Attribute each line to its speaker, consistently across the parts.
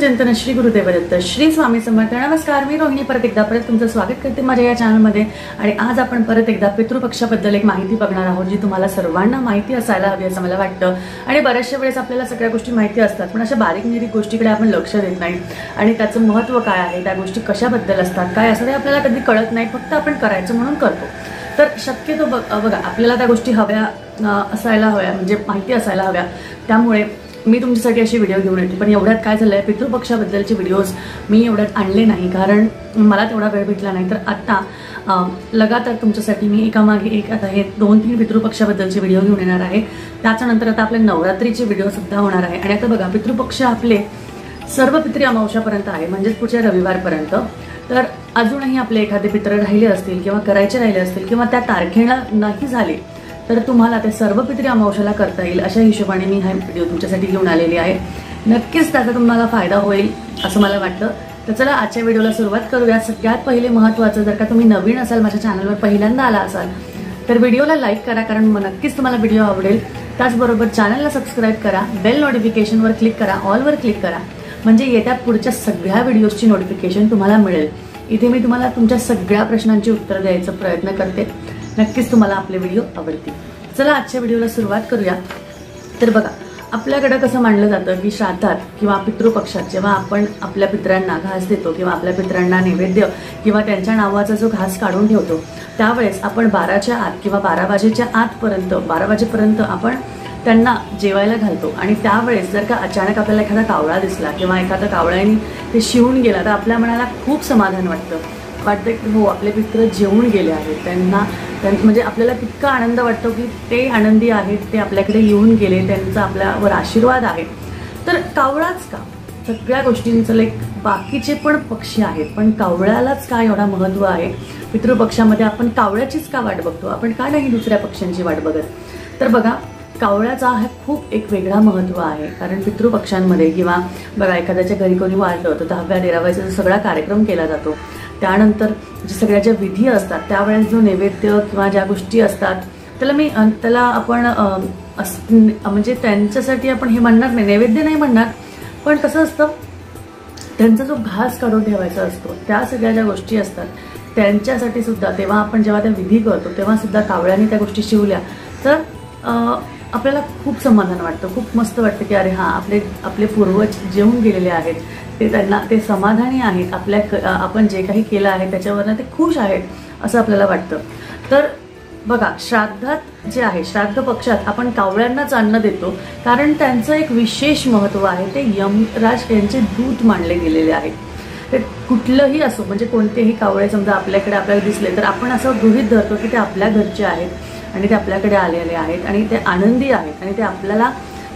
Speaker 1: चिंतन श्री गुरुदेव दत्त श्री स्वामी समर्थ। नमस्कार, मी रोहिणी परत एकदा तुमचं स्वागत करते माझ्या या चॅनलमध्ये। आणि आज आपण परत एकदा पितृपक्षाबद्दल एक माहिती बघणार आहोत, जी तुम्हाला सर्वांना माहिती असायला हवी असं मला वाटतं। आणि बऱ्याचशा वेळेस आपल्याला सगळ्या गोष्टी माहिती असतात, पण अशा बारीक निरीक गोष्टीकडे आपण लक्ष देत नाही आणि त्याचं महत्त्व काय आहे, त्या गोष्टी कशाबद्दल असतात काय असं ते आपल्याला कधी कळत नाही, फक्त आपण करायचं म्हणून करतो। तर शक्यतो बघा आपल्याला त्या गोष्टी हव्या असायला हव्या, म्हणजे माहिती असायला हव्या। त्यामुळे मी तुमच्यासाठी अशी व्हिडिओ घेऊन येते। पण एवढ्यात काय झालंय, पितृपक्षाबद्दलचे व्हिडिओज मी एवढ्यात आणले नाही, कारण मला तेवढा वेळ भेटला नाही। तर आता लगातार तुमच्यासाठी मी एकामागे एक आता हे 2-3 पितृपक्षाबद्दलचे व्हिडिओ घेऊन येणार आहे। त्याच्यानंतर आता आपले नवरात्रीचे व्हिडिओ सुद्धा होणार आहे। आणि आता बघा, पितृपक्ष आपले सर्व पितृ अमावस्यापर्यंत आहे, म्हणजेच पुढच्या रविवारपर्यंत। तर अजूनही आपले एखादे पितृ राहिले असतील किंवा करायचे राहिले असतील किंवा त्या तारखेला नाही झाले, तर तुम्हाला ते सर्व पितृ अमावस्याला करता येईल अशा हिशोबाने मी हा व्हिडिओ तुमच्यासाठी घेऊन आलेली आहे। नक्कीच त्याचा तुम्हाला फायदा होईल असं मला वाटतं। तर चला आजच्या व्हिडिओला सुरुवात करूया। सगळ्यात पहिले महत्त्वाचं, जर का तुम्ही नवीन असाल, माझ्या चॅनलवर पहिल्यांदा आला असाल, तर व्हिडिओला लाईक करा, कारण नक्कीच तुम्हाला व्हिडिओ आवडेल। त्याचबरोबर चॅनलला सबस्क्राईब करा, बेल नोटिफिकेशनवर क्लिक करा, ऑलवर क्लिक करा, म्हणजे येत्या पुढच्या सगळ्या व्हिडिओजची नोटिफिकेशन तुम्हाला मिळेल। इथे मी तुम्हाला तुमच्या सगळ्या प्रश्नांची उत्तरं द्यायचा प्रयत्न करते। नक्कीच तुम्हाला आपले व्हिडिओ आवडतील। चला आजच्या व्हिडिओला सुरुवात करूया। तर बघा, आपल्याकडे कसं मानलं जातं की श्राद्धात किंवा पितृपक्षात जेव्हा आपण आपल्या पितरांना घास देतो किंवा आपल्या पितरांना नैवेद्य किंवा त्यांच्या नावाचा जो घास काढून ठेवतो, त्यावेळेस आपण 12च्या आत किंवा 12 वाजेच्या आतपर्यंत 12 वाजेपर्यंत आपण त्यांना जेवायला घालतो। आणि त्यावेळेस जर का अचानक आपल्याला एखादा कावळा दिसला किंवा एखादा कावळ्याने ते शिवून गेला, तर आपल्या मनाला खूप समाधान वाटतं की हो, आपले पितृ जेवून गेले आहेत। त्यांना म्हणजे आपल्याला तितका आनंद वाटतो की ते आनंदी आहेत, ते आपल्याकडे येऊन गेले, त्यांचा आपल्यावर आशीर्वाद आहे। तर कावळाच का, सगळ्या गोष्टींचं बाकीचे पण पक्षी आहेत, पण कावळ्यालाच का एवढा महत्त्व आहे? पितृपक्षामध्ये आपण कावळ्याचीच का वाट बघतो, आपण का नाही दुसऱ्या पक्ष्यांची वाट बघत? तर बघा, कावळ्याचा हा खूप एक वेगळा महत्त्व आहे। कारण पितृपक्षांमध्ये किंवा बघा, एखाद्याच्या घरी कोणी वाढलं तर 10व्या 13व्याचा सगळा कार्यक्रम केला जातो। त्यानंतर जे सगळ्या ज्या विधी असतात, त्यावेळेस जो नैवेद्य किंवा ज्या गोष्टी असतात, त्याला आपण म्हणजे त्यांच्यासाठी आपण हे म्हणणार नाही, नैवेद्य नाही म्हणणार, पण कसं असतं, त्यांचा जो घास काढून ठेवायचा असतो, त्या सगळ्या ज्या गोष्टी असतात त्यांच्यासाठी सुद्धा जेव्हा त्या विधी करतो, तेव्हा सुद्धा कावळ्याने त्या गोष्टी शिवल्या तर आपल्याला खूप समाधान वाटतं, खूप मस्त वाटतं की अरे हां, आपले पूर्वज जेवून गेलेले आहेत, ते समाधानी आहेत, आपण जे काही केलं आहे त्याच्यावरनं ते खुश आहेत असं आपल्याला वाटतं। तर बघा, श्राद्धात जे आहे, श्राद्ध पक्षात आपण कावळ्यांनाच अन्न देतो, कारण त्यांचं एक विशेष महत्त्व आहे। ते यमराज यांचे दूत मानले गेलेले आहेत। ते कुठलंही असो, म्हणजे कोणतेही कावळे समजा आपल्याला दिसले, तर आपण असं गृहीत धरतो की ते आपल्या घरचे आहेत आणि ते आपल्याकडे आलेले आहेत आणि ते आनंदी आहेत आणि ते आपल्याला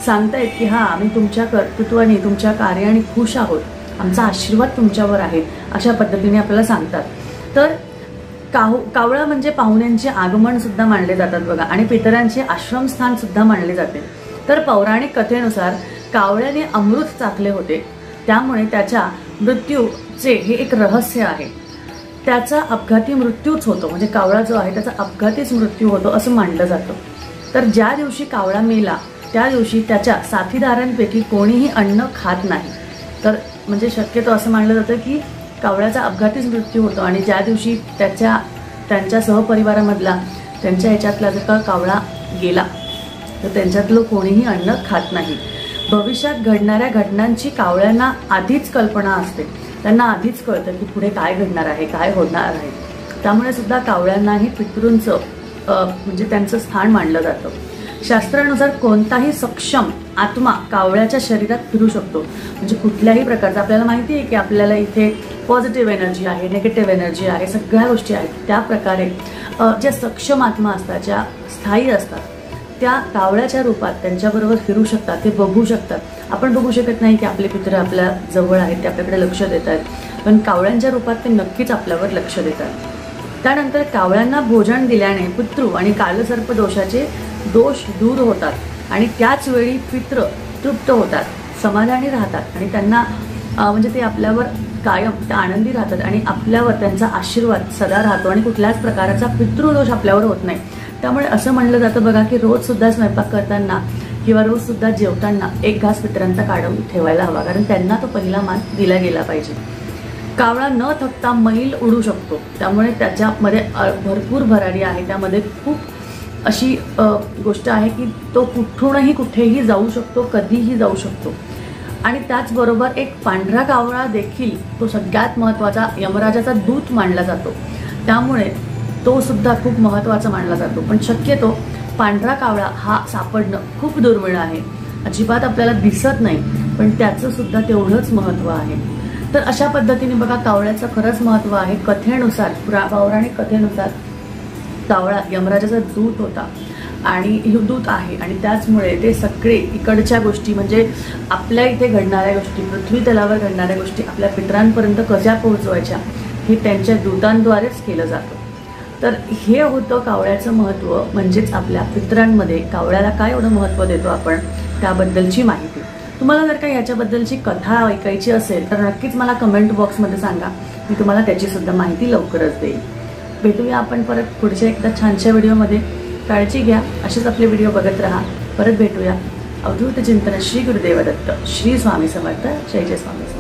Speaker 1: सांगतायत की हां, आम्ही तुमच्या कर्तृत्वाने, तुमच्या कार्याने खुश आहोत, आमचा आशीर्वाद तुमच्यावर आहे, अशा पद्धतीने आपल्याला सांगतात। तर कावळा म्हणजे पाहुण्यांचे आगमन सुद्धा मानले जातात बघा, आणि पितरांचे आश्रमस्थान सुद्धा मानले जाते। तर पौराणिक कथेनुसार कावळ्याने अमृत चाखले होते, त्यामुळे त्याच्या मृत्यूचे हे एक रहस्य आहे। त्याचा अपघाती मृत्यूच होतो, म्हणजे कावळा जो आहे त्याचा अपघातीच मृत्यू होतो असं मानलं जातं। तर ज्या दिवशी कावळा मेला, त्या दिवशी त्याच्या साथीदारांपैकी कोणीही अन्न खात नाही। तर म्हणजे शक्यतो असं मानलं जातं की कावळ्याचा अपघातीच मृत्यू होतो, आणि ज्या दिवशी त्यांच्या सहपरिवारामधला, त्यांच्या ह्याच्यातला जर का कावळा गेला, तर त्यांच्यातलं कोणीही अन्न खात नाही। भविष्यात घडणाऱ्या घटनांची कावळ्यांना आधीच कल्पना असते, त्यांना आधीच कळतं की पुढे काय घडणार आहे, काय होणार आहे। त्यामुळे सुद्धा कावळ्यांनाही पितृंचं म्हणजे त्यांचं स्थान मानलं जातं। शास्त्रानुसार कोणताही सक्षम आत्मा कावळ्याच्या शरीरात फिरू शकतो, म्हणजे कुठल्याही प्रकारचा। आपल्याला माहिती आहे की आपल्याला इथे पॉझिटिव्ह एनर्जी आहे, निगेटिव्ह एनर्जी आहे, सगळ्या गोष्टी आहेत। त्या प्रकारे ज्या सक्षम आत्मा असतात, ज्या स्थायी असतात, त्या कावळ्याच्या रूपात त्यांच्याबरोबर फिरू शकतात, ते बघू शकतात। आपण बघू शकत नाही की आपले पितृ आपल्या जवळ आहेत, ते आपल्याकडे लक्ष देत आहेत, पण कावळ्यांच्या रूपात ते नक्कीच आपल्यावर लक्ष देतात। त्यानंतर कावळ्यांना भोजन दिल्याने पितृ आणि कालसर्प दोषाचे दोष दूर होतात आणि त्याच वेळी पितृ तृप्त होतात, समाधानी राहतात आणि त्यांना म्हणजे ते आपल्यावर कायम आनंदी राहतात आणि आपल्यावर त्यांचा आशीर्वाद सदा राहतो आणि कुठल्याच प्रकारचा पितृदोष आपल्यावर होत नाही। त्यामुळे असं म्हणलं जातं बघा की रोज सुद्धा स्वयंपाक करताना किंवा रोज सुद्धा जेवताना एक घास पितरांचा काढून ठेवायला हवा, कारण त्यांना तो पहिला मान दिला गेला पाहिजे. कावळा न थकता मैल उडू शकतो, त्यामुळे त्याच्यामध्ये भरपूर भरारी आहे. त्यामध्ये खूप अशी गोष्ट आहे की तो कुठूनही कुठेही जाऊ शकतो, कधीही जाऊ शकतो. आणि त्याचबरोबर एक पांढरा कावळा देखील तो सगळ्यात महत्त्वाचा यमराजाचा दूत मानला जातो, त्यामुळे तो सुद्धा खूप महत्त्वाचा मानला जातो. पण शक्यतो पांढरा कावळा हा सापडणं खूप दुर्मिळ आहे, अजिबात आपल्याला दिसत नाही, पण त्याचं सुद्धा तेवढंच महत्त्व आहे. तर अशा पद्धतीने बघा कावळ्याचं खरंच महत्त्व आहे. कथेनुसार, पौराणिक कथेनुसार कावळा यमराजाचा दूत होता आणि दूत आहे, आणि त्याचमुळे ते सगळे इकडच्या गोष्टी म्हणजे आपल्या इथे घडणाऱ्या गोष्टी, पृथ्वी तलावर घडणाऱ्या गोष्टी आपल्या पितरांपर्यंत कशा पोहोचवायच्या हे त्यांच्या दूतांद्वारेच केलं जातं. तर हे होतं कावळ्याचं महत्त्व, म्हणजेच आपल्या पितरांमध्ये कावळ्याला काय एवढं महत्त्व देतो आपण त्याबद्दलची माहिती. तुम्हाला जर का याच्याबद्दलची कथा ऐकायची असेल तर नक्कीच मला कमेंट बॉक्समध्ये सांगा, मी तुम्हाला त्याची सुद्धा माहिती लवकरच देईन. भेटूया आपण परत पुढच्या एकदा छानशा व्हिडिओमध्ये. काळजी घ्या, असेच आपले व्हिडिओ बघत राहा. परत भेटूया. अवधूत चिंतन. श्री गुरुदेव दत्त. श्री स्वामी समर्थ. जय जय स्वामी.